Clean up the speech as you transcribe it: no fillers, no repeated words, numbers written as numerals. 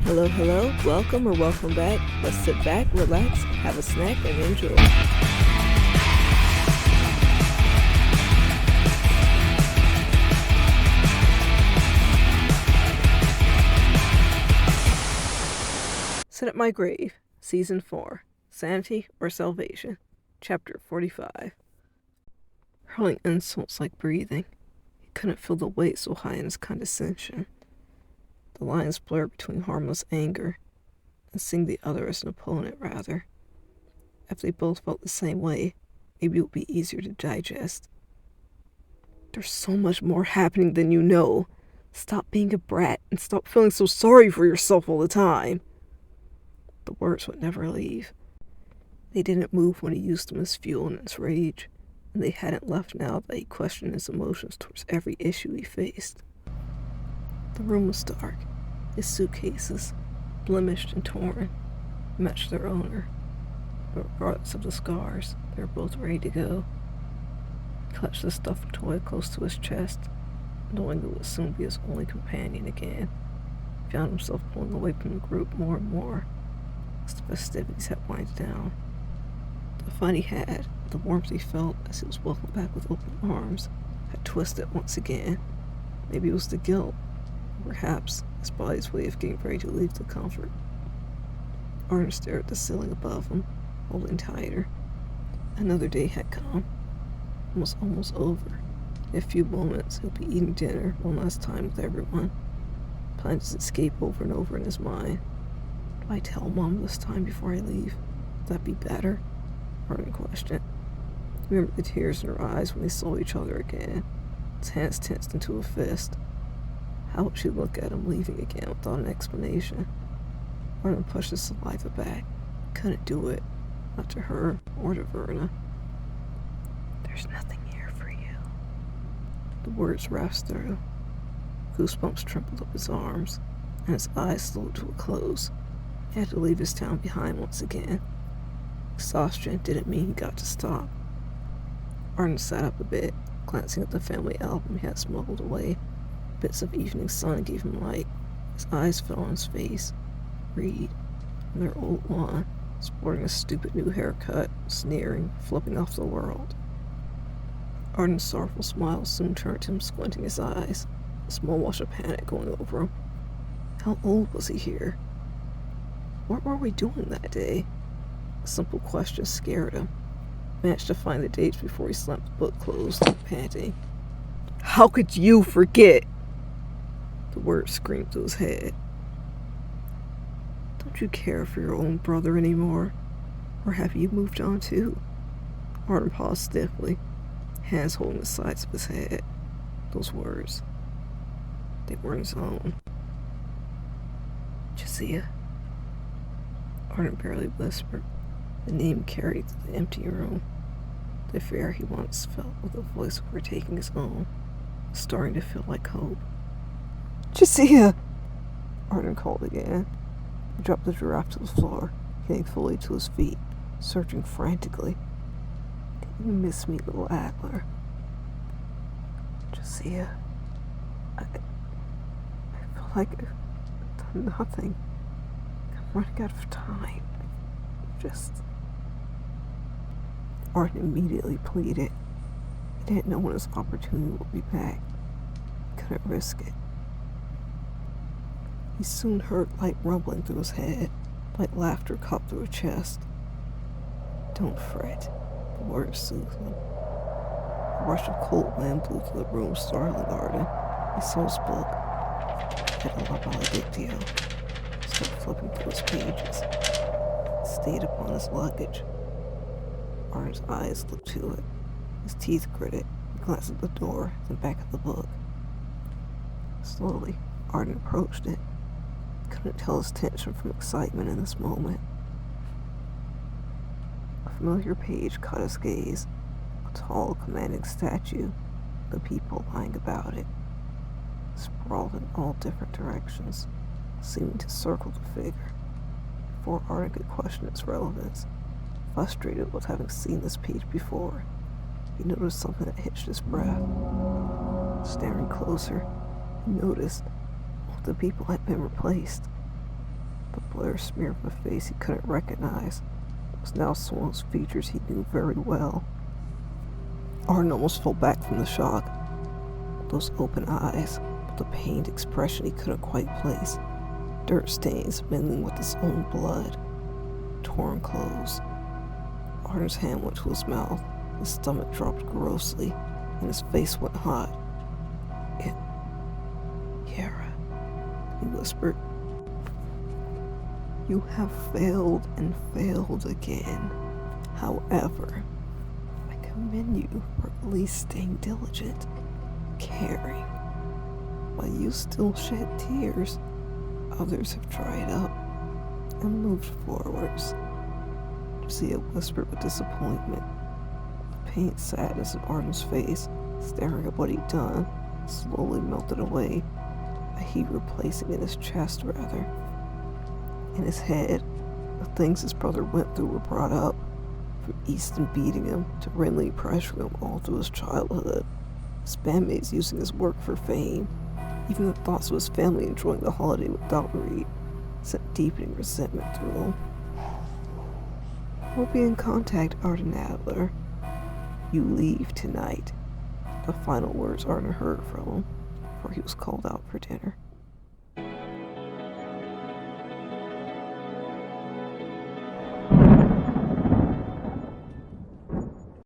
Hello, hello, welcome or welcome back. Let's sit back, relax, have a snack, and enjoy. Sit at My Grave, Season 4, Sanity or Salvation, Chapter 45. Hurling insults like breathing. He couldn't feel the weight so high in his condescension. The lines blurred between harmless anger and seeing the other as an opponent, rather. If they both felt the same way, maybe it would be easier to digest. There's so much more happening than you know. Stop being a brat and stop feeling so sorry for yourself all the time. The words would never leave. They didn't move when he used them as fuel in his rage, and they hadn't left now that he questioned his emotions towards every issue he faced. The room was dark. His suitcases, blemished and torn, matched their owner, but regardless of the scars, they were both ready to go. He clutched the stuffed toy close to his chest, knowing it would soon be his only companion again. He found himself pulling away from the group more and more as the festivities had wound down. The fun he had, the warmth he felt as he was welcomed back with open arms, had twisted once again. Maybe it was the guilt, or perhaps his body's way of getting ready to leave the comfort. Arden stared at the ceiling above him, holding tighter. Another day had come. It was almost over. In a few moments, he'll be eating dinner one last time with everyone. Planning his escape over and over in his mind. Do I tell Mom this time before I leave? Would that be better? Arden questioned. He remembered the tears in her eyes when they saw each other again. His hands tensed into a fist. How would she look at him leaving again without an explanation? Arden pushed his saliva back. Couldn't do it. Not to her or to Verna. There's nothing here for you. The words rasped through. Goosebumps trembled up his arms, and his eyes slowed to a close. He had to leave his town behind once again. Exhaustion didn't mean he got to stop. Arden sat up a bit, glancing at the family album he had smuggled away. Bits of evening sun gave him light. His eyes fell on his face. Reed, and their old one, sporting a stupid new haircut, sneering, flipping off the world. Arden's sorrowful smile soon turned to him squinting his eyes, a small wash of panic going over him. How old was he here? What were we doing that day? A simple question scared him. He managed to find the dates before he slammed the book closed, panting. How could you forget? The words screamed through his head. Don't you care for your own brother anymore? Or have you moved on too? Arden paused stiffly, hands holding the sides of his head. Those words, they weren't his own. Josiah. Arden barely whispered. The name carried through the empty room. The fear he once felt with a voice overtaking his own, starting to feel like hope. Josiah! Arden called again. He dropped the giraffe to the floor, getting fully to his feet, searching frantically. Can you miss me, little Adler? Josiah, I feel like I've done nothing. I'm running out of time. Arden immediately pleaded. He didn't know when his opportunity would be back. He couldn't risk it. He soon heard light rumbling through his head, like laughter caught through his chest. Don't fret, the words soothed him. A rush of cold wind blew through the room, startling Arden. He saw his book, Etala Maledictio, started flipping through its pages. It stayed upon his luggage. Arden's eyes looked to it. His teeth gritted. He glanced at the door, then back at the book. Slowly, Arden approached it. He couldn't tell his tension from excitement in this moment. A familiar page caught his gaze. A tall, commanding statue, the people lying about it, sprawled in all different directions, seeming to circle the figure. Before Arden could question its relevance, frustrated with having seen this page before, he noticed something that hitched his breath. Staring closer, he noticed all the people had been replaced. glare smeared on a face he couldn't recognize. It was now someone whose features he knew very well. Arden almost fell back from the shock. Those open eyes, with a pained expression he couldn't quite place. Dirt stains mingling with his own blood. Torn clothes. Arden's hand went to his mouth. His stomach dropped grossly, and his face went hot. Yara, he whispered. You have failed and failed again. However, I commend you for at least staying diligent, caring. While you still shed tears, others have dried up and moved forwards. Lucia whispered with disappointment. The pain sadness in Arden's face, staring at what he'd done, slowly melted away, a heat replacing in his chest, rather. In his head, the things his brother went through were brought up, from Easton beating him to Renly pressuring him all through his childhood, his bandmates using his work for fame, even the thoughts of his family enjoying the holiday without Reed sent deepening resentment through him. We'll be in contact, Arden Adler. You leave tonight. The final words Arden heard from him, for he was called out for dinner.